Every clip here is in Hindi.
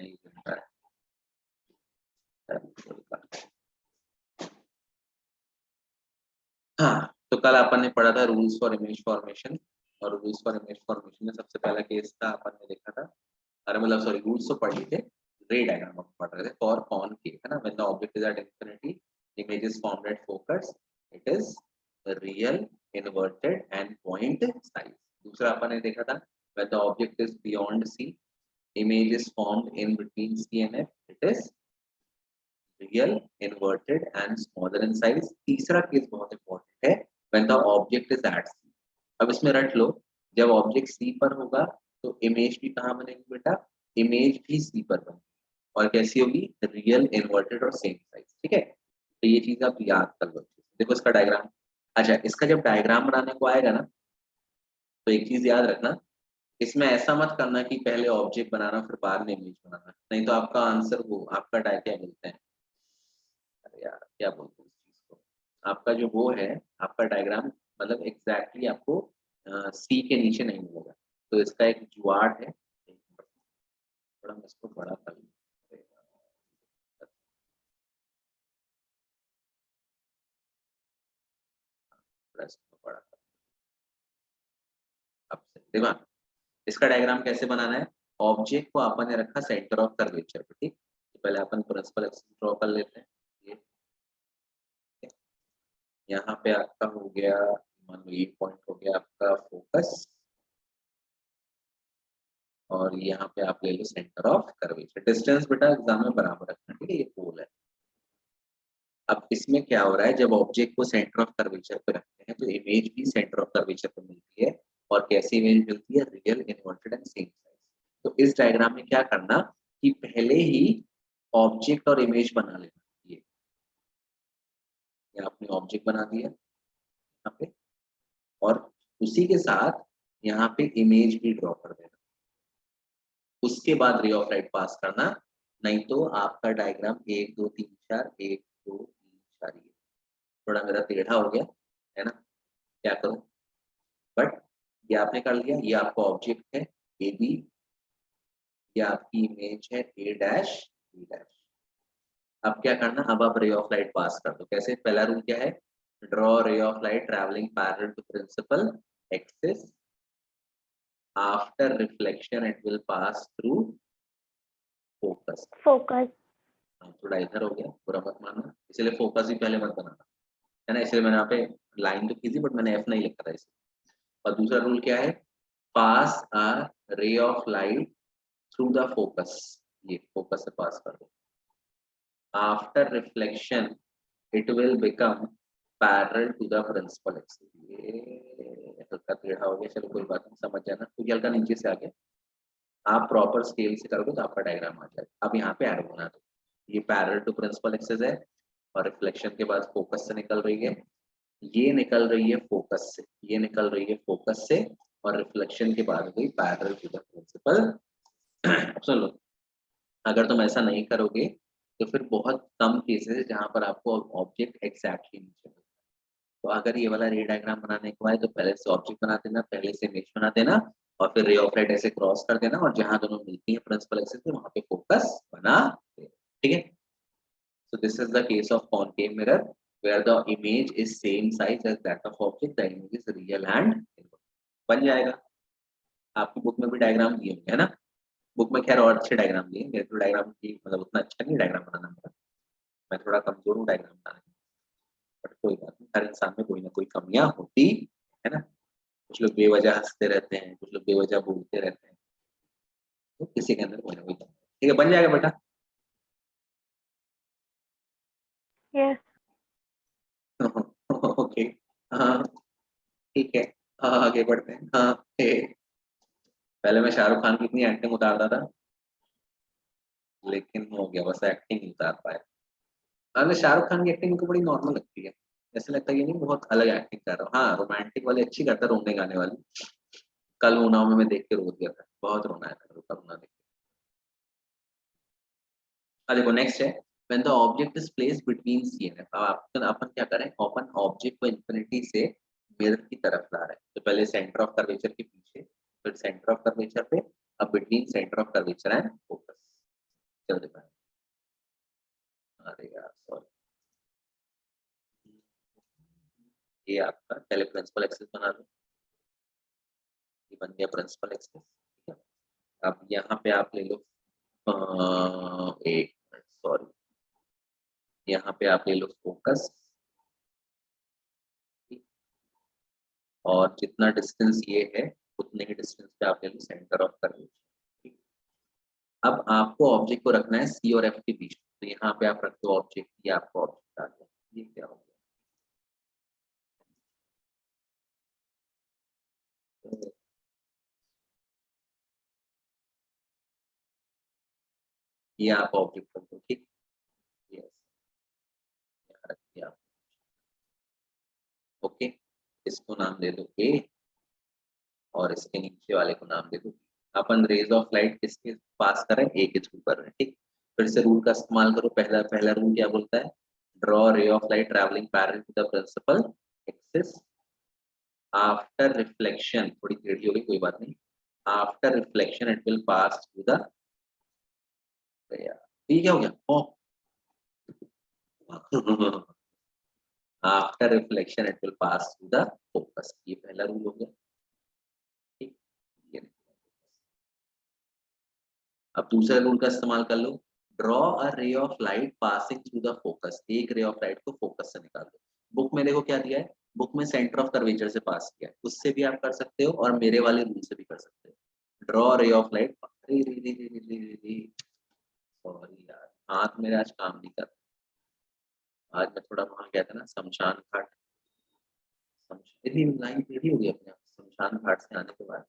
नहीं मिलता है। हाँ, तो कल अपन ने पढ़ा था रूल्स फॉर इमेज फॉर्मेशन, और रूल्स फॉर इमेज फॉर्मेशन में सबसे पहला केस था अपन ने देखा था, अरे मतलब सॉरी रूल्स तो पढ़ लिए थे, रे डायग्राम अपन पढ़ रहे थे फॉर कॉनकेव, है ना, when the object is at infinity image is formed at focus, it is real, inverted and point size. दूसरा अपन ने देखा था when the object is beyond C image is formed in between C and F, it is real, inverted and smaller in size. तीसरा केस बहुत इंपॉर्टेंट है, when the object is at C. अब इसमें रट लो, जब ऑब्जेक्ट सी पर होगा तो इमेज भी कहाँ बनेगी बेटा, इमेज भी सी पर बनेगी, और कैसी होगी, रियल, इन्वर्टेड और सेम साइज। ठीक है, तो ये चीज आप याद कर लो। देखो इसका डायग्राम, अच्छा इसका जब डायग्राम बनाने को आएगा ना, तो एक चीज याद रखना, इसमें ऐसा मत करना कि पहले ऑब्जेक्ट बनाना फिर बाद में इमेज बनाना, नहीं तो आपका आंसर वो आपका क्या बोलते हैं, अरे यार क्या बोलते हैं इस चीज को, आपका जो वो है, आपका डायग्राम मतलब एग्जैक्टली आपको सी के नीचे नहीं मिलेगा। तो इसका एक जुगाड़ है, थोड़ा मैं इसको बड़ा कर लूं, थोड़ा इसको बड़ा कर, अब से दिमाग, इसका डायग्राम कैसे बनाना है, ऑब्जेक्ट को अपन ने रखा सेंटर ऑफ कर्वेचर पे, ठीक, तो पहले अपन प्रिंसिपल एक्सिस ड्रॉ कर लेते हैं। ये यहाँ पे आपका हो गया, मान लो ये पॉइंट हो गया आपका फोकस, और यहाँ पे आप ले लो सेंटर ऑफ कर्वेचर। डिस्टेंस बेटा एग्जाम में बराबर रखना, ठीक है, ये पोल है। अब इसमें क्या हो रहा है, जब ऑब्जेक्ट को सेंटर ऑफ कर्वेचर पे रखते हैं तो इमेज भी सेंटर ऑफ कर्वेचर पे मिलती है, और कैसी इमेज मिलती है, real, inverted and same size. तो इस डायग्राम में क्या करना कि पहले ही ऑब्जेक्ट और इमेज बना लेना, ये आपने ऑब्जेक्ट बना दिया यहाँ पे, और उसी के साथ यहाँ पे इमेज भी ड्रॉ कर देना, उसके बाद रे ऑफ लाइट पास करना, नहीं तो आपका डायग्राम 1 2 3 4 1 2 3 4, ये थोड़ा मेरा टेढ़ा हो गया है ना, क्या करूं, बट ये आपने कर लिया, ये आपका ऑब्जेक्ट है ए बी, ये आपकी इमेज है ए डैश बी डैश। अब क्या करना, अब आप रे ऑफ लाइट पास कर दो, कैसे, पहला रूल क्या है, draw ray of light travelling parallel to principal axis, after reflection it will pass through focus. थोड़ा इधर हो गया, बुरा मत मानना, इसलिए फोकस ही पहले मत बनाना, है ना, इसलिए मैंने यहाँ पे लाइन तो की थी बट मैंने एफ नहीं लिखा था इसे। और दूसरा रूल क्या है, pass a ray of light through the focus, ये फोकस से पास कर दो, after reflection it will become parallel to the principal axis. ये हल्का टेढ़ा हो गया, चलो कोई बात नहीं, समझ जाना, क्योंकि हल्का नीचे से आ गया, आप प्रॉपर स्केल से करोगे तो आपका डायग्राम आ जाएगा। अब यहाँ पे एरो बना दो, ये पैरेलल टू प्रिंसिपल एक्सिस है, और रिफ्लेक्शन के बाद फोकस से निकल रही है, ये निकल रही है फोकस से, ये निकल रही है फोकस से, और रिफ्लेक्शन के बाद गई पैरेलल टू द प्रिंसिपल। सुन लो, अगर तुम ऐसा नहीं करोगे तो फिर बहुत कम केसेस है जहां पर आपको ऑब्जेक्ट एग्जैक्टली नीचे मिलता है। तो अगर ये वाला रे डायग्राम बनाने को आए तो पहले से ऑब्जेक्ट बना देना, पहले से इमेज बना देना, और फिर रे ऑफ लाइट ऐसे क्रॉस कर देना, और जहां दोनों मिलती है प्रिंसिपल एक्सिस पे वहां पे फोकस बना देना, ठीक है। So this is the case of concave mirror where the image is same size as that of object. The image is real and inverted. बन जाएगा, आपकी बुक में भी डायग्राम दिए होंगे, है ना, बुक में खैर और अच्छे डायग्राम दिए, मेरे तो डायग्राम की मतलब उतना अच्छा नहीं डायग्राम बनाना मेरा, मैं थोड़ा कमजोर हूँ डायग्राम बनाने में, बट कोई बात नहीं, हर इंसान में कोई ना कोई कमियां होती है ना, कुछ लोग बेवजह हंसते रहते हैं, कुछ लोग बेवजह बोलते रहते हैं, तो किसी के अंदर कोई ना कोई कमी, ठीक है, बन जाएगा बेटा। यस ओके, हाँ ठीक है, हाँ आगे बढ़ते हैं, हाँ पहले मैं शाहरुख खान की इतनी एक्टिंग उतारता था, लेकिन हो गया बस, एक्टिंग नहीं उतार पाया। अगर शाहरुख खान की एक्टिंग को बड़ी नॉर्मल लगती है, ऐसा लगता है ये नहीं बहुत अलग एक्टिंग कर रहा हूँ, हाँ रोमांटिक वाली अच्छी करता है, रोने गाने वाली, कल उन्नाव में मैं देख के रो दिया था, बहुत रोना है मेरे को रोना देख के। देखो नेक्स्ट है, when the object is placed between C and F. अब अपन क्या करें, अपन ऑब्जेक्ट को इंफिनिटी से मिरर की तरफ ला रहे हैं, तो पहले सेंटर ऑफ कर्वेचर के पीछे, फिर सेंटर ऑफ कर्वेचर पे, अब between centre of curvature and focus, कर देता है। अरे यार सॉरी, ये आपका पहले प्रिंसिपल एक्सेस बना लो, ये बन गया प्रिंसिपल एक्सेस। ठीक है, अब यहाँ पे आप ले लो एक मिनट सॉरी, यहाँ पे आप ले लो फोकस, और जितना डिस्टेंस ये है उतने ही डिस्टेंस पे आप ले लो सेंटर ऑफ कर्वेचर। अब आपको ऑब्जेक्ट को रखना है सी और एफ के बीच, तो यहाँ पे आप रख दो ऑब्जेक्ट, ये आपको ऑब्जेक्ट आ गया। ये क्या हो गया, ये आप ऑब्जेक्ट रख दो। ठीक, यस, यहाँ रख दिया आप। ओके, इसको नाम दे दो ए, और इसके नीचे वाले को नाम दे दो। अपन रेज ऑफ लाइट किसके पास कर रहे हैं, ए के थ्रू कर रहे हैं। ठीक, फिर से रूल का इस्तेमाल करो। पहला पहला रूल क्या बोलता है, draw ray of light travelling parallel to the principal axis after reflection, थोड़ी टेढ़ी हो गई कोई बात नहीं, after reflection it will pass through the, ये क्या हो गया, oh after reflection it will pass through the focus, ये पहला रूल हो गया। ठीक, ये अब दूसरे रूल का इस्तेमाल कर लो, draw a ray of light passing through the focus, एक रे ऑफ लाइट को फोकस से निकाल दो। बुक में देखो क्या दिया है, बुक में सेंटर ऑफ कर्वेचर से पास किया है, उससे भी आप कर सकते हो और मेरे वाले रूल से भी कर सकते हो। Draw ray of light, sorry यार, हाथ मेरे आज काम नहीं कर, आज मैं थोड़ा वहां गया था ना शमशान घाट, इतनी लाइन टेढ़ी हो गई अपने आप, शमशान घाट से आने के बाद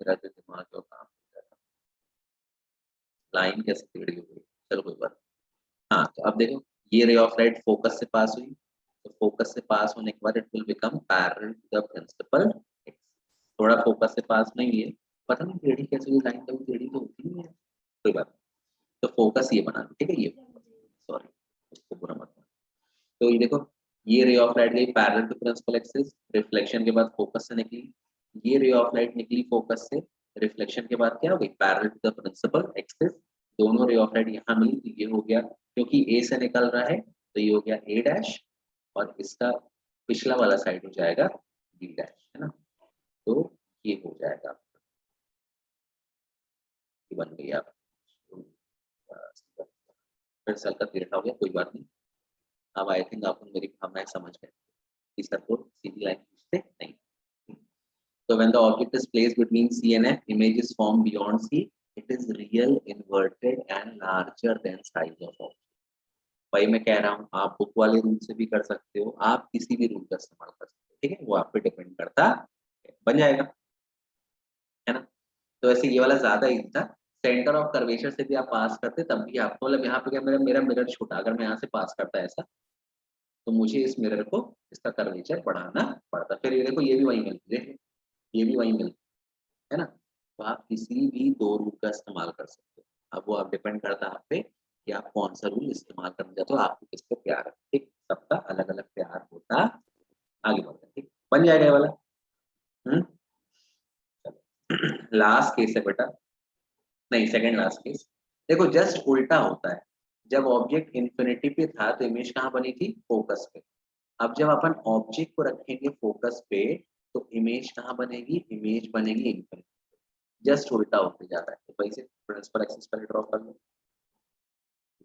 मेरा जो दिमाग है वो काम नहीं कर रहा, लाइन कैसे टेढ़ी हो गई, चलो कोई बात। हाँ, तो अब देखो ये रे ऑफ लाइट फोकस से पास हुई, तो फोकस से पास होने के बाद it will become parallel to the principal axis. थोड़ा फोकस से पास नहीं है, पता नहीं टेढ़ी कैसे हुई लाइन, कभी टेढ़ी तो होती नहीं है, कोई बात नहीं। तो फोकस ये बना लो, ठीक है, ये सॉरी उसको बुरा मत मानो। तो ये देखो, ये रे ऑफ लाइट गई parallel to principal axis, reflection के बाद फोकस से निकली, ये रे ऑफ लाइट निकली फोकस से, रिफ्लेक्शन के बाद क्या हो गई, parallel to the principal axis, दोनों रे ऑफ लाइट यहाँ मिली, तो ये हो गया, क्योंकि ए से निकल रहा है तो ये हो गया ए डैश, और इसका पिछला वाला साइड हो जाएगा बी डैश, है ना, तो ये हो जाएगा, ये बन गई आप, फिर सर का तिरछा हो गया, कोई बात नहीं। अब आई थिंक आप मेरी भावनाएं समझ गए कि सर को सीधी लाइन खींचते नहीं। So when the object is placed between C and F, image is formed beyond C. It is real, inverted and larger than size of object. भाई मैं कह रहा हूँ आप बुक वाले रूल से भी कर सकते हो, आप किसी भी रूल का इस्तेमाल कर सकते हो, ठीक है, वो आप पे डिपेंड करता है, बन जाएगा, है ना। तो ऐसे ये वाला ज्यादा इजी था, सेंटर ऑफ कर्वेचर से भी आप पास करते तब भी आपको, मतलब यहाँ पे क्या, मेरा मिरर छोटा, अगर मैं यहाँ से पास करता ऐसा, तो मुझे इस मिरर को इसका कर्वेचर बढ़ाना पड़ता, फिर ये देखो ये भी वही मिलती है, ये भी वही मिलती है ना। तो आप किसी भी दो रूल का इस्तेमाल कर सकते हो, अब वो आप डिपेंड करता है आप पे कि आप कौन सा रूल इस्तेमाल करना चाहते हो, आपको किस पे प्यार है, ठीक, सबका अलग अलग प्यार होता, आगे बढ़ते हैं, ठीक, बन जाएगा ये वाला। लास्ट केस है बेटा, नहीं सेकंड लास्ट केस, देखो जस्ट उल्टा होता है, जब ऑब्जेक्ट इन्फिनिटी पे था तो इमेज कहाँ बनी थी, फोकस पे, अब जब अपन ऑब्जेक्ट को रखेंगे फोकस पे तो इमेज कहाँ बनेगी, इमेज बनेगी इन्फिनिटी, जस्ट उल्टा होते जाता है। तो वैसे प्रिंसिपल एक्सिस पर ड्रॉ कर लो,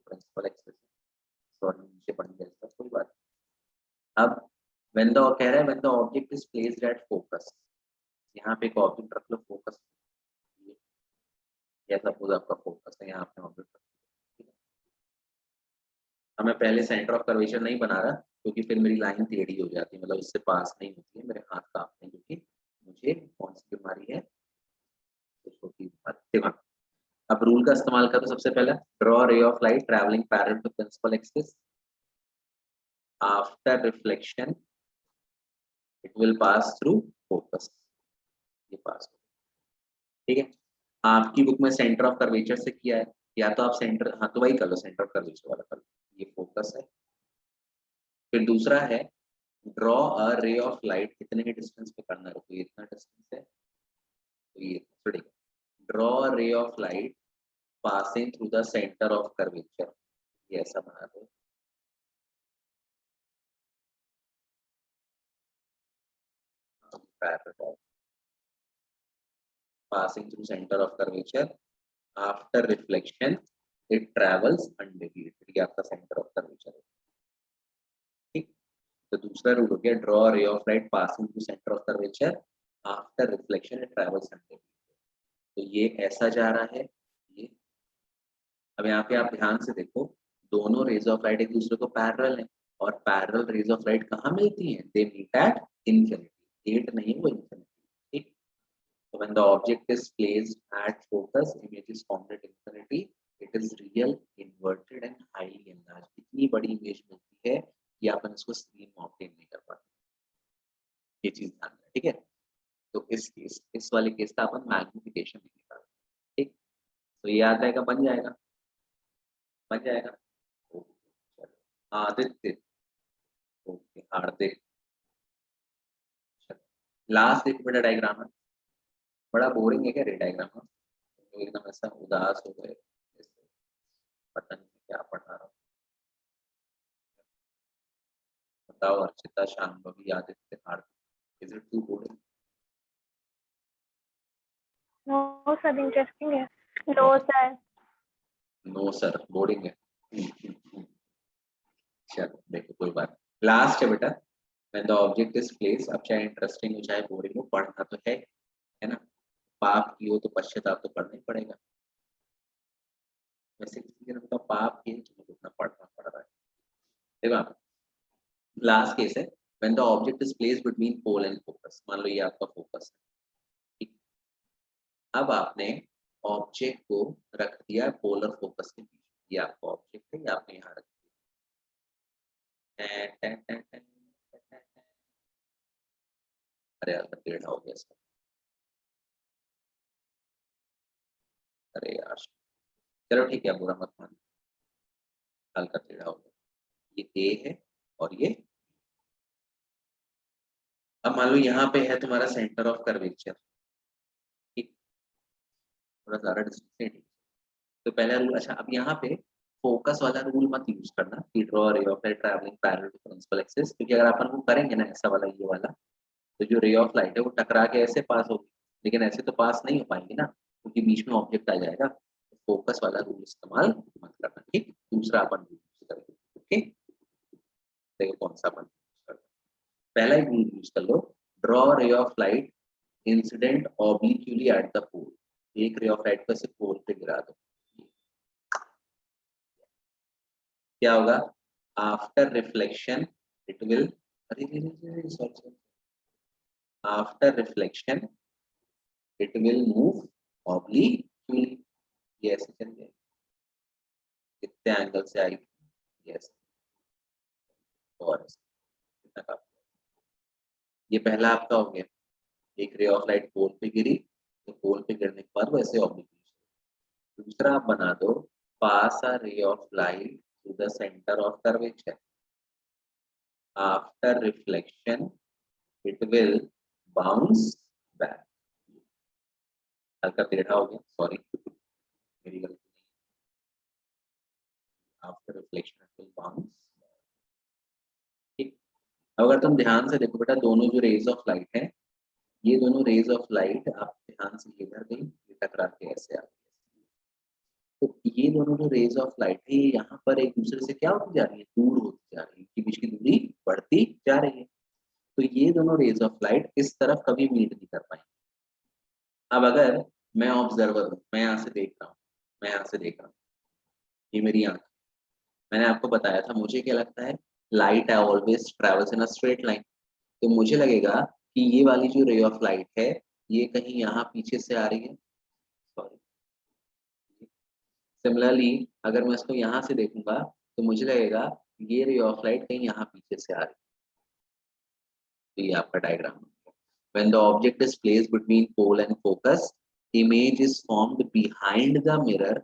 प्रिंसिपल एक्सिस सॉरी नीचे बन गया इसका, कोई बात नहीं। अब व्हेन द कह रहा है when the object is placed at focus, यहाँ पे एक ऑब्जेक्ट रख लो फोकस, या सपोज आपका फोकस है यहाँ पे ऑब्जेक्ट, अब मैं पहले सेंटर ऑफ कर्वेचर नहीं बना रहा क्योंकि फिर मेरी लाइन टेढ़ी हो जाती है, मतलब इससे पास नहीं होती है, मेरे हाथ कांपते हैं क्योंकि मुझे कौन सी बीमारी है, तो छोटी बीमारी। अब रूल का इस्तेमाल करो, सबसे पहला draw ray of light travelling parallel to principal axis after reflection it will pass through focus, ये पास, ठीक है। आपकी बुक में सेंटर ऑफ कर्वेचर से किया है, या तो आप सेंटर, हाँ तो वही कर लो, सेंटर ऑफ कर्वेचर वाला कर लो, ये फोकस है। फिर दूसरा है draw a ray of light, कितने के डिस्टेंस पे करना है, तो ये इतना डिस्टेंस है, तो ये draw ray of light passing through the centre of curvature, ये ऐसा बना दो। Parallel passing through center of curvature, after reflection it travels undeviated, ये आपका center of curvature है। ठीक, तो दूसरा रूल हो गया, draw a ray of light passing through center of curvature, after reflection it travels undeviated। तो ये ऐसा जा रहा है ये। अब यहाँ पे आप ध्यान से देखो, दोनों रेज ऑफ लाइट एक दूसरे को पैरेलल है, और पैरेलल रेज ऑफ लाइट कहाँ मिलती हैं? They meet at infinity, at नहीं वो इन्फिनिटी। ठीक, so when the object is placed at focus, image is formed at infinity, it is real, inverted and highly enlarged। इतनी बड़ी इमेज मिलती है कि अपन इसको स्क्रीन में ऑब्टेन नहीं कर पाते, ये चीज ध्यान रखें। ठीक है, तो इस वाले केस का अपन मैग्निफिकेशन नहीं निकालते। ठीक, तो ये आता है, बन जाएगा, बन जाएगा। आदित्य, ओके हार्दिक, लास्ट एक बेटा डायग्राम है, बड़ा बोरिंग है क्या रे डायग्राम? एकदम ऐसा उदास हो गए, पता नहीं क्या पढ़ा रहा हूँ। बताओ Archita, Shambhavi, Aditya, Hardik, is it too boring? No sir, interesting है। No sir। No sir, boring है। चलो देखो कोई बात, लास्ट है बेटा, when the object is placed, अब चाहे इंटरेस्टिंग हो चाहे बोरिंग हो, पढ़ना तो है ना? पाप की हो तो पश्चाताप तो पढ़ना ही पड़ेगा। वैसे किसी ने तो पाप किए तो उतना पढ़ना पड़ रहा है। देखो लास्ट केस है, when the object is placed between pole and focus, मान लो ये आपका फोकस है। ठीक, अब आपने ऑब्जेक्ट को रख दिया पोलर फोकस के बीच, ये आपका ऑब्जेक्ट है, ये आपने यहाँ रख दिया। अरे यार टेढ़ा हो गया इसका, अरे यार चलो ठीक है, बुरा मत मान, हल्का टेढ़ा हो गया। ये ए है और ये, अब मान लो यहाँ पे है तुम्हारा सेंटर ऑफ कर्वेचर। ठीक, थोड़ा ज्यादा डिस्टेंस है। तो पहला रूल, अच्छा अब यहाँ पे फोकस वाला रूल मत यूज करना कि draw ray of light travelling parallel to principal axis, क्योंकि अगर अपन वो करेंगे ना ऐसा वाला ये वाला, तो जो रे ऑफ लाइट है वो टकरा के ऐसे पास होगी, लेकिन ऐसे तो पास नहीं हो पाएंगे ना, क्योंकि बीच में ऑब्जेक्ट आ जाएगा। तो फोकस वाला रूल इस्तेमाल मत करना। ठीक, दूसरा अपन रूल यूज करेंगे। ओके, देखो कौन सा अपन पहला ही रूल यूज कर लो, draw ray of light incident obliquely at the pole, एक रे ऑफ लाइट को ऐसे पोल पे गिरा दो, क्या होगा? After reflection it will, after reflection it will move obliquely, ये ऐसे चल जाएगा, कितने एंगल से आई, यस, और ये पहला आपका हो गया, एक रे ऑफ लाइट पोल पे गिरी, तो पोल पे गिरने के बाद वैसे ऑब्लिक्यूली। दूसरा आप बना दो, pass a ray of light to the center of curvature, after reflection it will bounce back, हल्का टेढ़ा हो गया, सॉरी मेरी गलती, after reflection it will bounce। ठीक, अगर तुम ध्यान से देखो बेटा, दोनों जो रेज ऑफ लाइट है, ये दोनों रेज ऑफ लाइट आप ध्यान से इधर गई, ये टकरा के ऐसे आ गई, तो ये दोनों जो रेज ऑफ लाइट है ये यहाँ पर एक दूसरे से क्या होती जा रही है, दूर होती जा रही है, इनके बीच की दूरी बढ़ती जा रही है। तो ये दोनों रेज ऑफ लाइट इस तरफ कभी मीट नहीं कर पाएंगे। अब अगर मैं ऑब्जर्वर हूँ, मैं यहाँ से देख रहा हूँ, मैं यहाँ से देख रहा हूँ, ये मेरी आंख, मैंने आपको बताया था मुझे क्या लगता है, light always travels in a straight line, तो मुझे लगेगा कि ये वाली जो रे ऑफ लाइट है ये कहीं यहाँ पीछे से आ रही है, सॉरी। सिमिलरली अगर मैं इसको यहाँ से देखूंगा तो मुझे लगेगा ये रे ऑफ लाइट कहीं यहाँ पीछे से आ रही है। तो ये आपका diagram, when the object is placed between pole and focus, image is formed behind the mirror।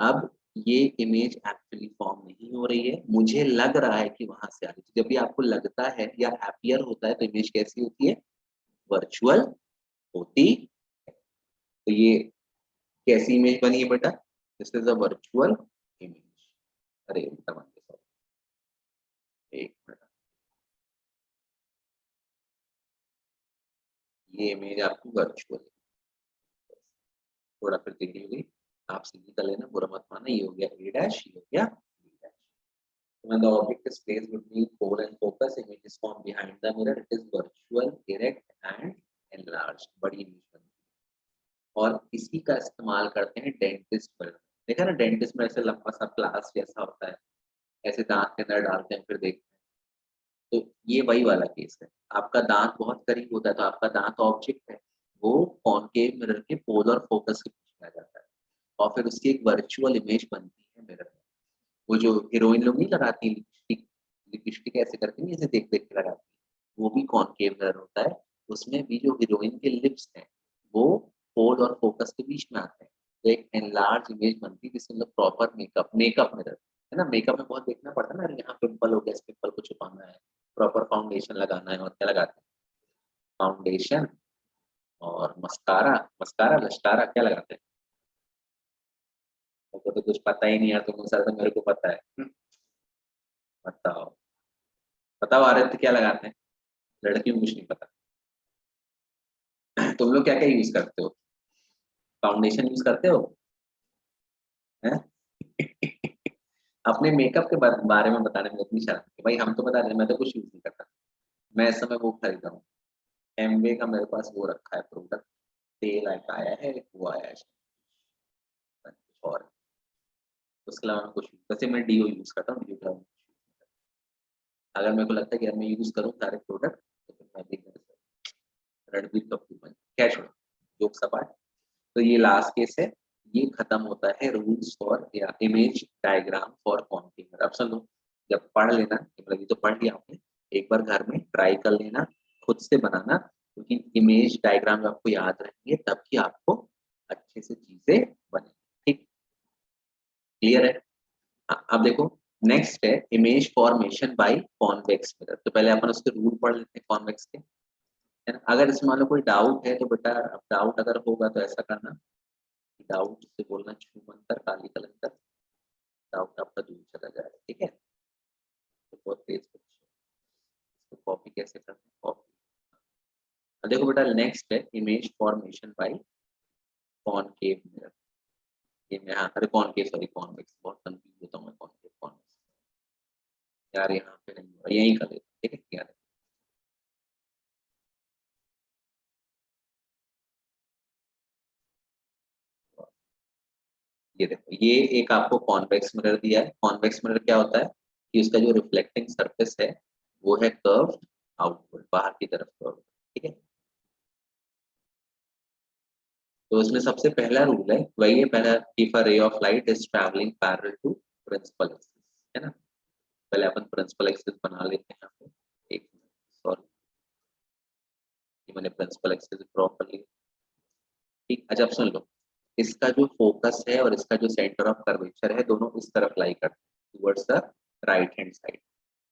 अब ये इमेज एक्चुअली फॉर्म नहीं हो रही है, मुझे लग रहा है कि वहां से आ रही है। जब भी आपको लगता है या अपीयर होता है तो इमेज कैसी होती है, वर्चुअल होती है। तो ये कैसी इमेज बनी है बेटा, this is a virtual image. अरे एकदम एक मिनट, ये इमेज आपकी वर्चुअल है, थोड़ा फिर टेढ़ी हो गई, आप सीधी कर लेना, बुरा मत मानना। ये हो गया ए डैश, ये हो गया B dash. When the object is placed between pole and focus, image is formed behind the mirror. It is virtual, erect and enlarged. बड़ी इमेज बनती है और इसी का इस्तेमाल करते हैं डेंटिस्ट पर। देखा ना, डेंटिस्ट में ऐसे लंबा सा ग्लास जैसा होता है, ऐसे दांत के अंदर डालते हैं फिर देखते हैं। तो ये वही वाला केस है, आपका दांत बहुत करीब होता है तो आपका दांत ऑब्जेक्ट है, वो कॉनकेव मिरर के पोल और फोकस के बीच में आ जाता है और फिर उसकी एक वर्चुअल इमेज बनती है मिरर में। वो जो हीरोइन लोग नहीं लगाती लिपस्टिक, लिपस्टिक ऐसे करके नहीं, ऐसे देख देख के लगाती है, वो भी कॉनकेव मिरर होता है। उसमें भी जो हीरोइन के लिप्स हैं वो पोल और फोकस के बीच में आते हैं, तो एक एनलार्ज इमेज बनती है जिसमें मतलब प्रॉपर मेकअप मिरर है ना। मेकअप में बहुत देखना पड़ता है ना, यहाँ पिंपल हो गया, इस पिंपल को छुपाना है, प्रॉपर फाउंडेशन लगाना है, और क्या लगाते हैं, फाउंडेशन और मस्कारा, मस्कारा लश्कारा क्या लगाते हैं, तो कुछ पता ही नहीं यार, तुम सर तो मेरे को पता है। बताओ बताओ आरत क्या लगाते हैं, लड़कियों को कुछ नहीं पता। तुम लोग क्या क्या यूज करते हो, फाउंडेशन यूज करते हो हैं? अपने मेकअप के बारे में बताने में इतनी शर्म है भाई, हम तो बता रहे, मैं तो कुछ यूज नहीं करता। मैं इस समय वो खरीदा हूँ, एमवे का मेरे पास वो रखा है प्रोडक्ट, तेल आया है, वो आया है कुछ और, उसके अलावा कुछ, वैसे मैं डीओ यूज करता हूँ, डीओ का अगर मेरे को लगता है कि यार मैं यूज करूँ सारे प्रोडक्ट तो फिर मैं भी रणबीर कपूर बन, क्या छोड़ो जोक सपाट। तो ये लास्ट केस है, ये खत्म होता है रूल्स फॉर या इमेज डायग्राम फॉर कॉन्टिन्यूअर। अब सुनो, जब पढ़ लेना, मतलब ये तो पढ़ लिया आपने, एक बार घर में ट्राई कर लेना, खुद से बनाना, क्योंकि इमेज डायग्राम जब आपको याद रहेंगे तब कि आपको अच्छे से चीजें बने। ठीक, क्लियर है? अब देखो, नेक्स्ट है image formation by convex mirror. तो पहले अपन उसके रूल पढ़ लेते हैं कॉन्वेक्स के, है ना। अगर इसमें मान लो कोई डाउट है तो बेटा, अब डाउट अगर होगा तो ऐसा करना, डाउट से बोलना छू मंतर काली कलंतर, डाउट आपका दूर चला जाएगा, ठीक है। तो बहुत तेज बच्चे, इसको कॉपी कैसे करते हैं, कॉपी। देखो बेटा, नेक्स्ट है image formation by concave mirror. ये मैं यहाँ, अरे कॉनकेव सॉरी कॉन्वेक्स, बहुत कंफ्यूज होता हूँ मैं, कॉनकेव कॉन्वेक्स यार, यहाँ पे नहीं होगा, यहीं कर देता, ठीक है यार। ये देखो, ये एक आपको कॉन्वेक्स मिरर दिया है। कॉन्वेक्स मिरर क्या होता है कि उसका जो रिफ्लेक्टिंग सरफेस है वो है कर्व आउटवर्ड, बाहर की तरफ कर्व, ठीक है। तो इसमें सबसे पहला रूल है वही है, पहला, if a ray of light is travelling parallel to principal axis, है ना। पहले अपन प्रिंसिपल एक्सिस बना लेते हैं यहाँ पे, एक सॉरी, मैंने प्रिंसिपल एक्सिस ड्रॉ कर लिया, ठीक। अच्छा अब सुन लो, इसका जो फोकस है और इसका जो सेंटर ऑफ कर्वेचर है दोनों इस तरफ लाई करते हैं, towards the right hand side.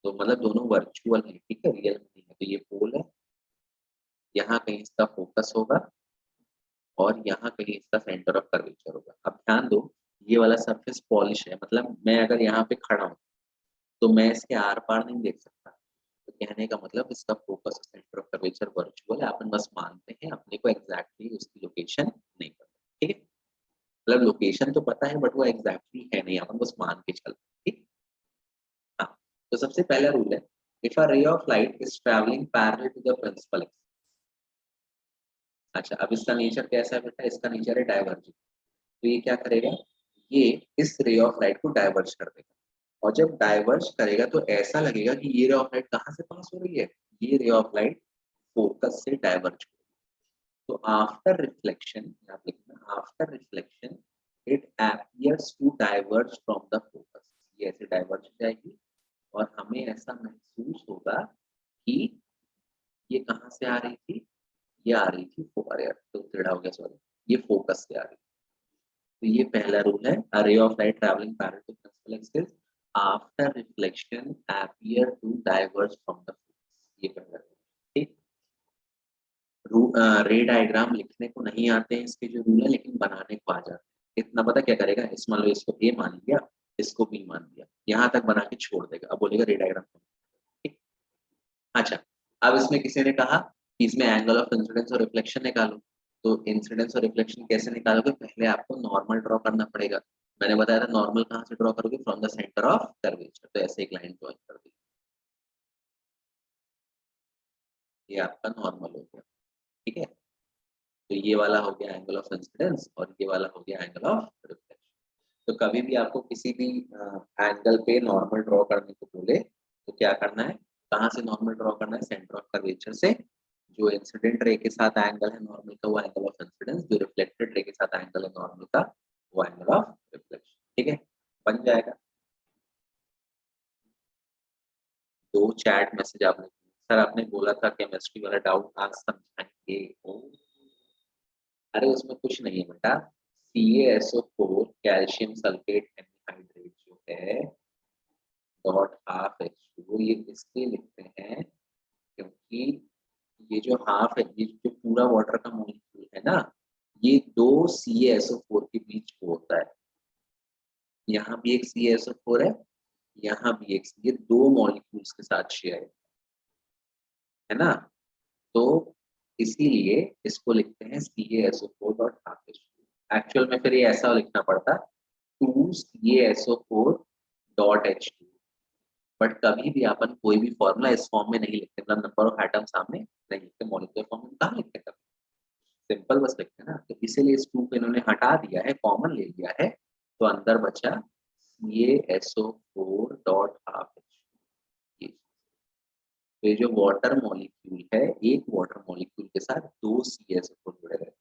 तो मतलब दोनों वर्चुअल है, ठीक है, रियल नहीं है। तो ये पोल है, यहाँ कहीं इसका फोकस होगा और यहाँ कहीं इसका सेंटर ऑफ कर्वेचर होगा। अब ध्यान दो, ये वाला सरफेस पॉलिश है, मतलब मैं अगर यहाँ पे खड़ा हूँ तो मैं इसके आर पार नहीं देख सकता। तो कहने का मतलब इसका फोकस और सेंटर ऑफ कर्वेचर वर्चुअल है, अपन बस मानते हैं, अपने को एग्जैक्टली उसकी लोकेशन नहीं पता, ठीक है। मतलब लोकेशन तो पता है बट वो एग्जैक्टली है नहीं, अपन बस मान के चलते हैं, ठीक। हाँ, तो सबसे पहला रूल है, if a ray of light is travelling parallel to the principal axis. अच्छा, अब इसका नेचर कैसा है बेटा, इसका नेचर है डाइवर्जिंग। तो ये क्या करेगा, ये इस रे ऑफ लाइट को डाइवर्ज कर देगा, और जब डाइवर्ज करेगा तो ऐसा लगेगा कि ये रे ऑफ लाइट कहाँ से पास हो रही है, ये रे ऑफ लाइट फोकस से डाइवर्ज हो रही है। तो आफ्टर रिफ्लेक्शन, आप लिखना after reflection it appears to diverge from the focus. ये ऐसे डाइवर्ज हो जाएगी और हमें ऐसा महसूस होगा कि ये कहाँ से आ रही थी, ये आ रही थी, अरे यार तो टेढ़ा हो गया सॉरी, ये फोकस से आ रही थी। तो ये पहला रूल है, a ray of light traveling parallel to principal axis after reflection appear to diverge from the focus। ये पहला रूल, ठीक। रे डायग्राम लिखने को नहीं आते हैं इसके जो रूल है, लेकिन बनाने को आ जाते हैं। इतना पता क्या करेगा, इस मान लो इसको ए मान लिया, इसको बी मान लिया, यहाँ तक बना के छोड़ देगा। अब बोलेगा रे डायग्राम। ठीक। अच्छा, अब इसमें किसी ने कहा कि इसमें एंगल ऑफ इंसिडेंस और रिफ्लेक्शन निकालो। तो इंसिडेंस और रिफ्लेक्शन कैसे निकालोगे, पहले आपको नॉर्मल ड्रॉ करना पड़ेगा। मैंने बताया था नॉर्मल कहाँ से ड्रॉ करोगे, from the centre of curvature. तो ऐसे एक लाइन ड्रॉ कर दी, ये आपका नॉर्मल हो गया। ठीक है, तो ये वाला हो गया एंगल ऑफ इंसिडेंस और ये वाला हो गया एंगल ऑफ रिफ्लेक्शन। तो कभी भी आपको किसी भी एंगल पे नॉर्मल ड्रॉ करने को बोले तो क्या करना है, कहाँ से नॉर्मल ड्रॉ करना है, सेंटर ऑफ कर्वेचर से। जो इंसिडेंट रे के साथ एंगल है नॉर्मल का वो एंगल ऑफ इंसिडेंस, जो रिफ्लेक्टेड रे के साथ एंगल है नॉर्मल का वो एंगल ऑफ रिफ्लेक्शन। ठीक है, बन जाएगा। दो चैट मैसेज आपने, सर आपने बोला था केमिस्ट्री वाला डाउट आज समझाएंगे। अरे उसमें कुछ नहीं है बेटा, CaSO4 कैल्शियम सल्फेट एनहाइड्रेट जो है डॉट हाफ H2, ये इसलिए लिखते हैं क्योंकि ये जो हाफ है, ये जो पूरा वाटर का मॉलिक्यूल है ना, ये दो CaSO4 के बीच होता है। यहाँ भी एक CaSO4 है, यहाँ भी एक, ये दो मॉलिक्यूल्स के साथ शेयर है ना। तो इसीलिए इसको लिखते हैं CaSO4 dot half H2। Actual में फिर ये ऐसा लिखना पड़ता 2 CaSO4 डॉट H2। बट कभी भी अपन कोई भी फॉर्मूला इस फॉर्म में नहीं लिखते, मतलब नंबर ऑफ एटम सामने नहीं लिखते, मॉलिक्यूलर फॉर्म में कहाँ लिखते कभी, सिंपल बस लिखते हैं ना। तो इसीलिए इस 2 को इन्होंने हटा दिया है, कॉमन ले लिया है, तो अंदर बचा CaSO4 डॉट हाफ H2। तो ये जो वाटर मॉलिक्यूल है, एक वाटर मॉलिक्यूल के साथ दो CaSO4 जुड़े रहते हैं।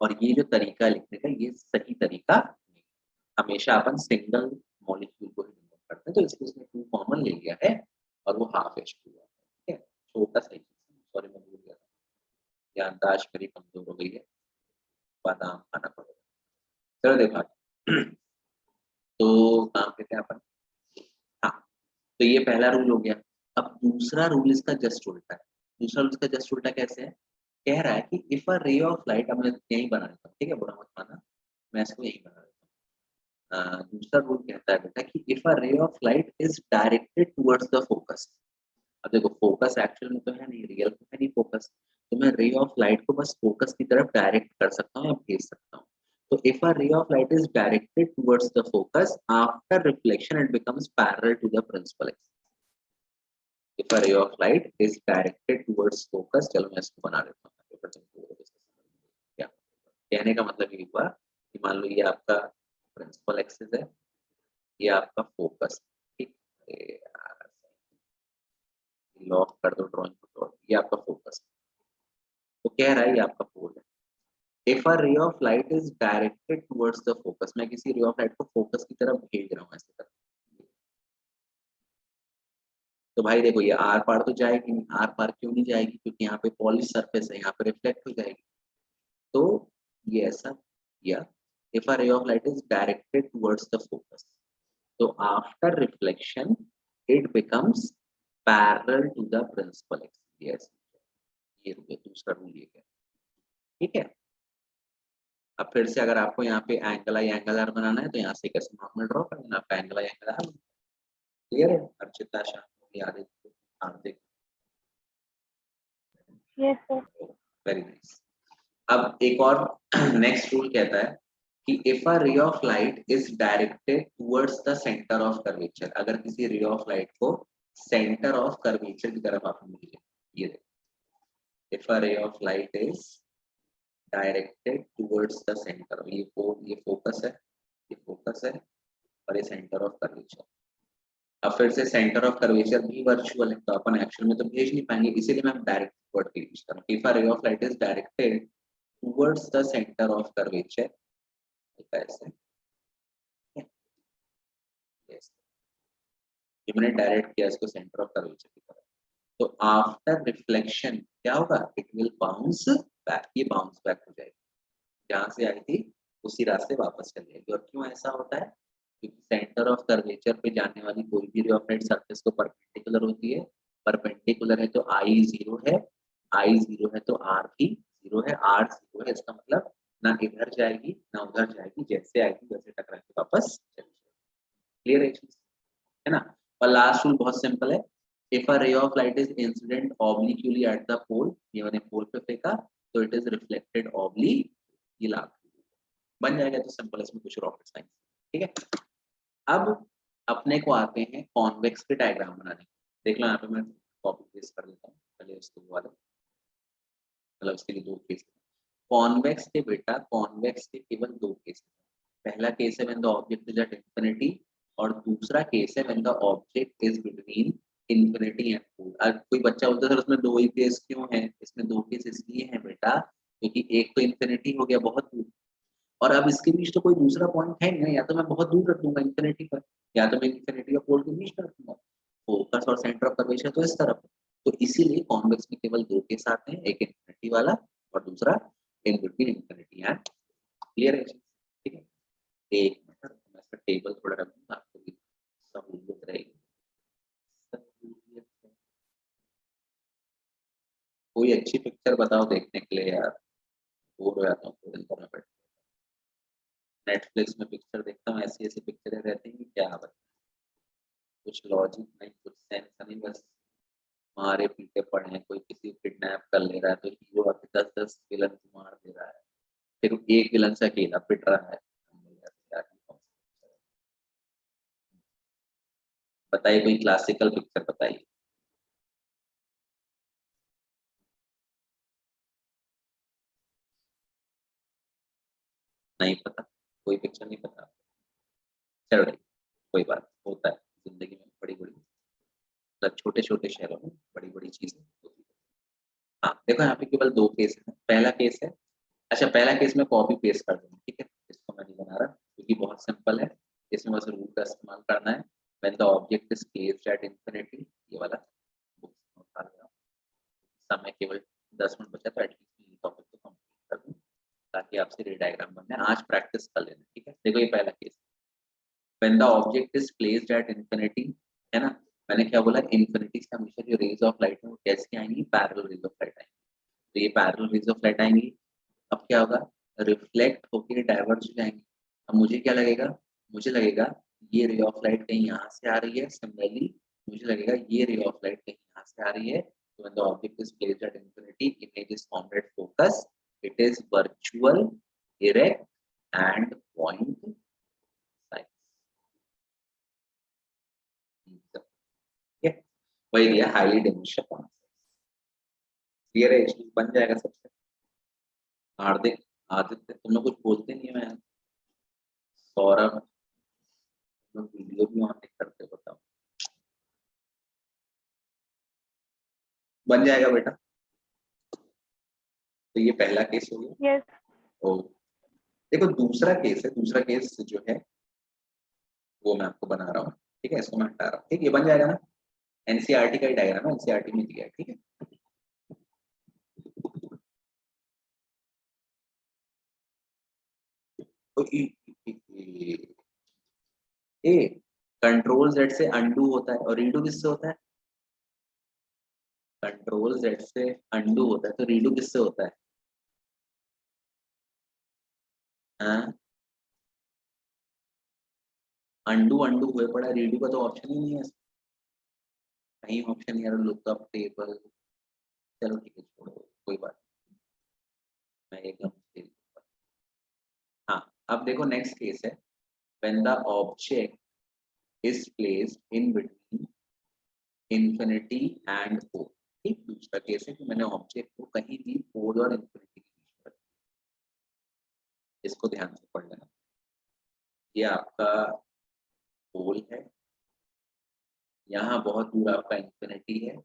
और ये जो तरीका लिखने का ये सही तरीका नहीं, हमेशा अपन सिंगल मॉलिक्यूल को ही डिनोट करते हैं। तो इसलिए इसने 2 कॉमन ले लिया है और वो हाफ H2 है। ठीक है, छोटा सा, सॉरी मैं भूल गया था, याददाश्त मेरी कमजोर हो गई है, बादाम खाना पड़ेगा। चलो देखा तो काम करते हैं अपन। हाँ, तो ये पहला रूल हो गया। अब दूसरा रूल इसका जस्ट उल्टा है। दूसरा रूल इसका जस्ट उल्टा कैसे है, कह रहा है कि if a ray of light, अब मैं यही बना देता हूँ, ठीक है, बुरा मत मानना, मैं इसको यही बना देता हूँ। दूसरा रूल कहता है बेटा कि if a ray of light is directed towards the focus. अब देखो फोकस एक्चुअल में तो है नहीं, रियल तो है नहीं फोकस, तो मैं रे ऑफ लाइट को बस फोकस की तरफ डायरेक्ट कर सकता हूँ या भेज सकता हूँ। तो if a ray of light is directed towards the focus after reflection it becomes parallel to the principal axis. If a ray of light is directed towards focus, चलो मैं इसको बना देता हूँ। क्या कहने का मतलब ये हुआ कि मान लो ये आपका प्रिंसिपल एक्सिस है, ये आपका फोकस। ठीक, लॉक कर दो ड्राइंग को, ये आपका फोकस। तो कह रहा है ये आपका पोल है। If a ray of light is directed towards the focus, मैं किसी रे ऑफ लाइट को फोकस की तरफ भेज रहा हूँ ऐसे तरफ, तो भाई देखो ये आर पार तो जाएगी नहीं। आर पार क्यों नहीं जाएगी, क्योंकि यहाँ पे पॉलिश सरफेस है, यहाँ पे रिफ्लेक्ट हो जाएगी। तो ये ऐसा किया, if a ray of light is directed towards the focus, तो after reflection it becomes parallel to the principal axis. Yes, ये दूसरा रूल ये है। ठीक है, अब फिर से अगर आपको यहाँ पे एंगल आई एंगल आर बनाना है तो यहाँ से कैसे नॉर्मल ड्रॉ करना, आपका angle I angle R. Clear है Archita, Shanti, Aditya, Hardik? Yes, sir. Very nice. अब एक और नेक्स्ट रूल कहता है कि if a ray of light is directed towards the centre of curvature, अगर किसी रे ऑफ लाइट को सेंटर ऑफ कर्वेचर की तरफ आप भेजें, ये देखो, if a ray of light is directed towards the centre, ये फोकस है, ये फोकस है और ये सेंटर ऑफ कर्वेचर। अब फिर से सेंटर ऑफ कर्वेचर भी वर्चुअल है, तो अपन एक्चुअल में तो भेज नहीं पाएंगे, इसीलिए मैं डायरेक्ट वर्ड का यूज कर रहा हूं। If a ray of light is directed towards the centre of curvature, ऐसे, yes, ये मैंने डायरेक्ट किया इसको सेंटर ऑफ कर्वेचर की तरफ, तो आफ्टर रिफ्लेक्शन क्या होगा, इट विल बाउंस बैक, ये बाउंस बैक हो जाएगी, जहां से आई थी उसी रास्ते वापस चली जाएगी। और क्यों ऐसा होता है, क्योंकि सेंटर ऑफ कर्वेचर पे जाने वाली कोई भी रे ऑफ लाइट सरफेस को परपेंडिकुलर होती है। परपेंडिकुलर है तो आई 0 है, आई 0 है तो आर भी 0 है, आर 0 है, इसका मतलब ना इधर जाएगी ना उधर जाएगी, जैसे आएगी वैसे टकरा के वापस चली जाएगी। क्लियर है चीज, है ना। और लास्ट रूल बहुत सिंपल है, if a ray of light is incident obliquely at the pole, ये मैंने पोल पे फेंका तो इट इज रिफ्लेक्टेड ऑब्लिक, ये लाभ बन जाएगा। तो सिंपल, इसमें कुछ रॉकेट साइंस, ठीक है। अब अपने को आते हैं कॉन्वेक्स के डायग्राम बनाने। देख लो यहाँ पे मैं कॉपी पेस्ट कर लेता हूँ पहले उसके वाले, मतलब उसके लिए 2 केस। कॉन्वेक्स के बेटा, कॉन्वेक्स के केवल 2 केस है। पहला केस है when the object is at infinity, और दूसरा केस है when the object is between infinity and pole. अब कोई बच्चा बोलता है सर उसमें 2 ही केस क्यों है? इसमें 2 केस इसलिए हैं बेटा क्योंकि एक तो इंफिनिटी हो गया बहुत दूर, और अब इसके बीच तो कोई दूसरा पॉइंट है नहीं, या तो मैं बहुत दूर रख दूंगा इंफिनिटी पर, या तो मैं इंफिनिटी और पोल के बीच में रखूंगा। फोकस और सेंटर ऑफ कर्वेचर तो इस तरफ है। तो इसीलिए कॉन्वेक्स में केवल 2 केस आते हैं, एक इंफिनिटी वाला और दूसरा इन बिटवीन इंफिनिटी एंड। क्लियर है? ठीक है, एक मिनट मैं इसका टेबल थोड़ा रख दूंगा, आपको भी सहूलियत रहेगी। कोई अच्छी पिक्चर बताओ देखने के लिए यार, बोर हो जाता हूँ थोड़े दिन में बैठ। नेटफ्लिक्स में पिक्चर देखता हूँ, ऐसी ऐसी पिक्चरें रहती हैं क्या बता, कुछ लॉजिक नहीं, कुछ सेंस नहीं, बस मारे पीटे पड़े हैं। कोई किसी को किडनैप कर ले रहा है तो हीरो आके 10-10 विलन को मार दे रहा है, फिर एक विलन से अकेला पिट रहा है। बताइए कोई क्लासिकल पिक्चर बताइए। नहीं पता, कोई पिक्चर नहीं पता। चलो ठीक, कोई बात, होता है जिंदगी में, बड़ी बड़ी मतलब छोटे छोटे शहरों में बड़ी बड़ी चीजें होती है। हाँ देखो यहाँ पे केवल 2 केस है। पहला केस है, अच्छा पहला केस में कॉपी पेस्ट कर दूंगा, ठीक है, इसको मैं नहीं बना रहा क्योंकि बहुत सिंपल है। इसमें बस रूल का इस्तेमाल करना है। When the object is placed at infinity, ये वाला समय केवल 10 मिनट बचा तो एटलीस्ट टॉपिक को कंप्लीट कर दूं ताकि आपसे रे डायग्राम बनने आज प्रैक्टिस कर लेना, ठीक है। देखो ये पहला case, when the object is placed at infinity, है ना। मैंने क्या बोला, इंफिनिटी से हमेशा जो रेज ऑफ लाइट है वो कैसे आएंगी, पैरेलल रेज ऑफ लाइट आएंगी। तो ये पैरेलल रेज ऑफ लाइट आएंगी, अब क्या होगा, रिफ्लेक्ट होकर डाइवर्ज हो जाएंगे। अब मुझे क्या लगेगा, मुझे लगेगा ये रे ऑफ लाइट कहीं यहाँ से आ रही है, सिमिलरली मुझे लगेगा ये रे ऑफ लाइट कहीं यहाँ से आ रही है। तो when the object is placed at infinity, image is formed at focus, it is virtual, erect and point size। ठीक है, वही दिया हाईली डिमिनिश्ड पॉइंट। क्लियर है, इसमें बन जाएगा सबसे। हार्दिक, आदित्य तुम लोग कुछ बोलते नहीं हो यार। सौरभ, तुम लोग वीडियो भी ऑन नहीं करते, बताओ। बन जाएगा बेटा। तो ये पहला केस हो गया। Yes. तो देखो दूसरा केस है, दूसरा केस जो है वो मैं आपको बना रहा हूँ, ठीक है, इसको मैं हटा रहा हूँ, ठीक है, ये बन जाएगा ना। एनसीईआरटी का ही डायग्राम है, एनसीईआरटी में दिया है, ठीक है। तो ए कंट्रोल जेड से अनडू होता है, और रीडू किससे होता है? कंट्रोल जेड से अनडू होता है, तो रीडू किससे होता है? हाँ, अनडू अनडू हुए पड़ा, रीडू का तो ऑप्शन ही नहीं है, कहीं ऑप्शन यार, लुकअप टेबल। चलो ठीक है, छोड़ो, कोई बात नहीं, मैं एकदम। हाँ, अब देखो नेक्स्ट केस है, when the object is placed in between infinity and pole. ठीक, दूसरा केस है कि मैंने ऑब्जेक्ट को कहीं भी पोल और इंफिनिटी के बीच में रखा। इसको ध्यान से पढ़ लेना। ये आपका पोल है, यहाँ बहुत दूर आपका इंफिनिटी है,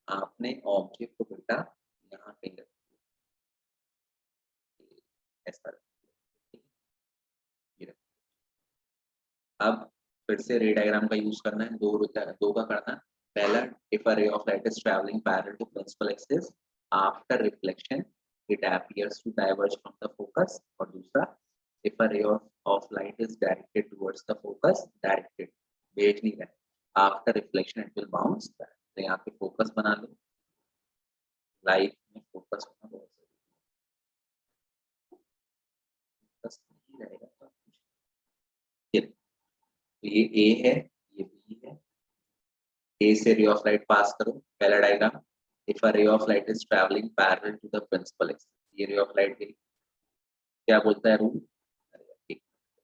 आपने ऑब्जेक्ट को बेटा यहाँ कहीं रख दिया, ऐसा ये रखा। अब फिर से रे डायग्राम का यूज करना है, दो का करना है। पहला, if a ray of light is travelling parallel to principal axis, after reflection it appears to diverge from the focus। और दूसरा, if a ray of light is directed towards the focus, directed भेज नहीं रहा, after reflection it will bounce back। तो यहाँ पे फोकस बना लो, लाइफ में फोकस होना बहुत जरूरी तो ये ए है, ये बी है, ए से रे ऑफ लाइट पास करो, पहला diagram. If a ray of light is travelling parallel to the principal axis, ये रे ऑफ लाइट गई, क्या बोलता है रूल,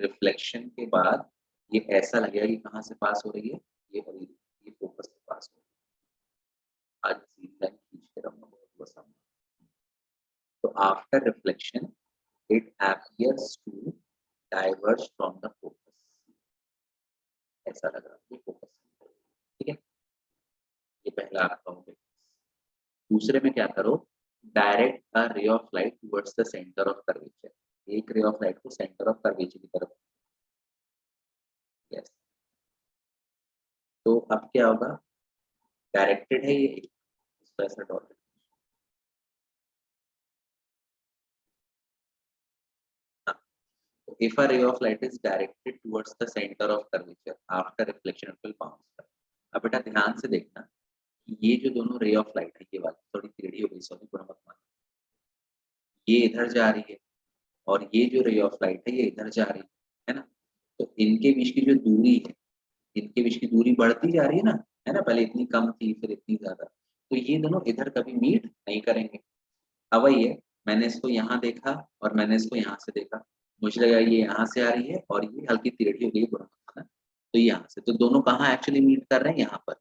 रिफ्लेक्शन के बाद ये ऐसा लगेगा कि कहाँ से पास हो रही है, ये फोकस से पास हो रही है। आज सीधा खींच के रखना बहुत बस। तो after reflection it appears to diverge from the focus, ऐसा लग रहा है ये फोकस, ठीक है। ये पहला आपका हो गया। दूसरे में क्या करो, direct a ray of light towards the centre of curvature, एक रे ऑफ लाइट को सेंटर ऑफ कर्वेचर की तरफ, यस। तो अब क्या होगा, डायरेक्टेड है ये, इसको ऐसा dot, if a ray of light is directed towards the center of curvature after reflection it will bounce back। अब बेटा ध्यान से देखना, ये जो दोनों रे ऑफ लाइट है, ये वाली थोड़ी टेढ़ी हो गई, सॉरी पूरा मत मानो, ये इधर जा रही है और ये जो रे ऑफ लाइट है ये इधर जा रही है ना। तो इनके बीच की जो दूरी है, इनके बीच की दूरी बढ़ती जा रही है ना, पहले इतनी कम थी फिर इतनी ज्यादा, तो ये दोनों इधर कभी मीट नहीं करेंगे। अब वही है, मैंने इसको यहाँ देखा और मैंने इसको यहाँ से देखा, मुझे लगा ये यहाँ से आ रही है और ये हल्की टेढ़ी हो गई है, तो यहाँ से, तो दोनों कहाँ एक्चुअली मीट कर रहे हैं, यहाँ पर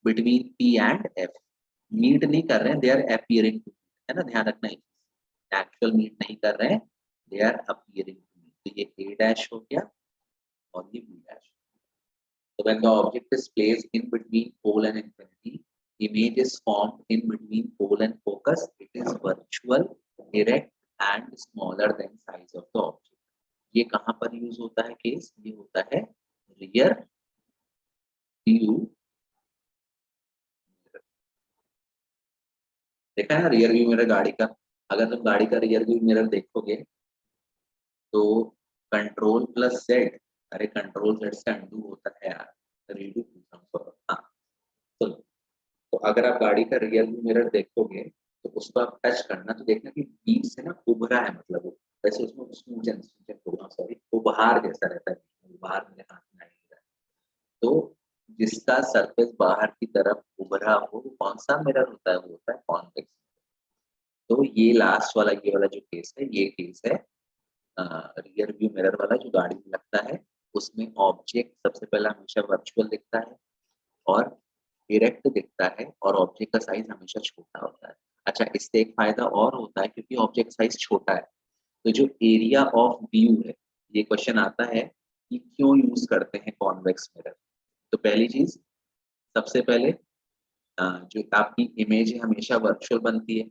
between P and F, meet नहीं कर रहे हैं, दे आर अपीयरिंग टू, है ना, ध्यान रखना, एक्चुअल मीट नहीं कर रहे हैं, they are appearing to meet. तो ये ए डैश हो गया और ये B dash. So when the object is placed in between pole and infinity, image is formed in between pole and focus. It is virtual, erect and smaller than size of the object. ये कहाँ पर यूज होता है केस, ये होता है रियर व्यू, देखा है ना रियर व्यू मिरर गाड़ी का, अगर तुम गाड़ी का रियर व्यू मिरर देखोगे तो कंट्रोल प्लस जेड, अरे कंट्रोल जेड से अंडू होता है यार, रीडू, हाँ। तो अगर आप गाड़ी का रियर व्यू मिरर देखोगे तो उसको आप टच करना तो देखना कि बीच से ना उभरा है, मतलब वो वैसे उसमें सूजन, सॉरी उभार जैसा रहता है, उभार मेरे हाथ में आएगा। तो जिसका सरफेस बाहर की तरफ उभरा हो वो कौन सा मिरर होता है, वो होता है कॉन्वेक्स। तो ये लास्ट वाला, ये वाला जो केस है, ये केस है रियर व्यू मिरर वाला जो गाड़ी में लगता है, उसमें ऑब्जेक्ट सबसे पहला हमेशा वर्चुअल दिखता है और डायरेक्ट दिखता है और ऑब्जेक्ट का साइज हमेशा छोटा होता है। अच्छा, इससे एक फायदा और होता है, क्योंकि ऑब्जेक्ट साइज छोटा है तो जो एरिया ऑफ व्यू है, ये क्वेश्चन आता है कि क्यों यूज करते हैं कॉन्वेक्स मिरर। तो पहली चीज, सबसे पहले जो आपकी इमेज है हमेशा वर्चुअल बनती है,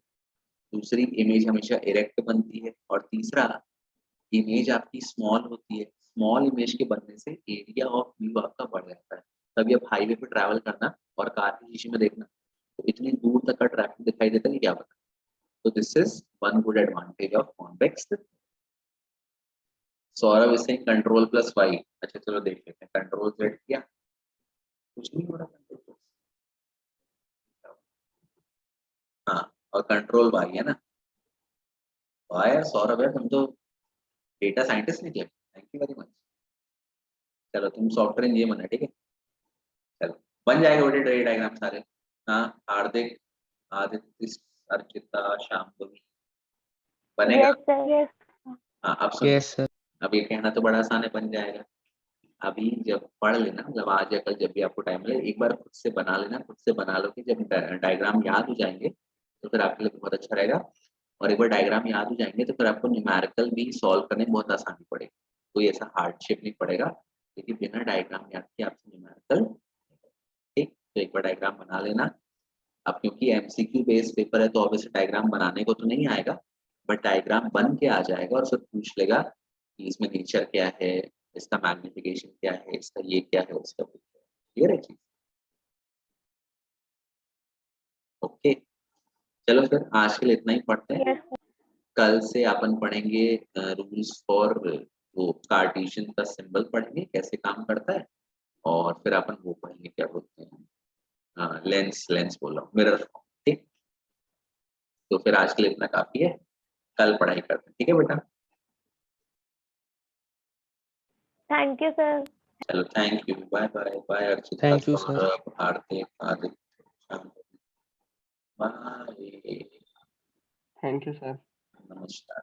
दूसरी इमेज हमेशा इरेक्ट बनती है, और तीसरा इमेज आपकी स्मॉल होती है। स्मॉल इमेज के बनने से एरिया ऑफ व्यू आपका बढ़ जाता है। तभी आप हाईवे पे ट्रैवल करना और कार के शीशे में देखना तो इतनी दूर तक का ट्रैफिक दिखाई देता है, क्या पता। तो this is one good advantage of convex. Saurabh इसे कंट्रोल प्लस वाई, अच्छा चलो देख लेते हैं, कंट्रोल जेड किया, कुछ नहीं हो रहा, कंट्रोल, हाँ, और कंट्रोल वाई है ना, वाह यार सौरभ है, तुम तो डेटा साइंटिस्ट निकले, थैंक यू वेरी मच। चलो तुम सॉफ्टवेयर इंजीनियर बना, ठीक है, चलो बन जाएगा बेटे ट्रेड डायग्राम सारे। हाँ, हार्दिक, आदित्य, अर्चिता, शांभवी, बनेगा। Yes, sir. Yes. हाँ, अब सुन, यस सर। अब ये कहना तो बड़ा आसान है, बन जाएगा। अभी जब पढ़ लेना, मतलब आज या कल जब भी आपको टाइम मिले, एक बार खुद से बना लेना, खुद से बना लो कि जब डायग्राम याद हो जाएंगे तो फिर आपके लिए बहुत अच्छा रहेगा। और एक बार डायग्राम याद हो जाएंगे तो फिर आपको न्यूमेरिकल भी सॉल्व करने में बहुत आसानी पड़ेगी, कोई ऐसा हार्डशिप नहीं पड़ेगा, क्योंकि बिना डायग्राम याद के आपसे न्यूमेरिकल, ठीक। तो एक बार डायग्राम बना लेना। अब क्योंकि एमसीक्यू बेस्ड पेपर है तो ऑब्वियसली डायग्राम बनाने को तो नहीं आएगा, बट डायग्राम बन के आ जाएगा और फिर पूछ लेगा कि इसमें नेचर क्या है, इसका मैग्निफिकेशन क्या है, इसका ये क्या है, उसका क्लियर है चीज। ओके, चलो फिर आज के लिए इतना ही पढ़ते हैं। Yes. कल से अपन पढ़ेंगे रूल्स फॉर वो कार्टेशियन का सिंबल पढ़ेंगे कैसे काम करता है, और फिर अपन वो पढ़ेंगे क्या बोलते हैं, लेंस, लेंस बोल रहा हूँ, मिरर फॉर्म, ठीक। तो फिर आज के लिए इतना काफी है, कल पढ़ाई करते हैं, ठीक है बेटा। Thank you, sir. चलो thank you, bye bye bye Archita, Thank you, sir. Saurabh, Hardik Aditya, bye, thank you sir. नमस्कार।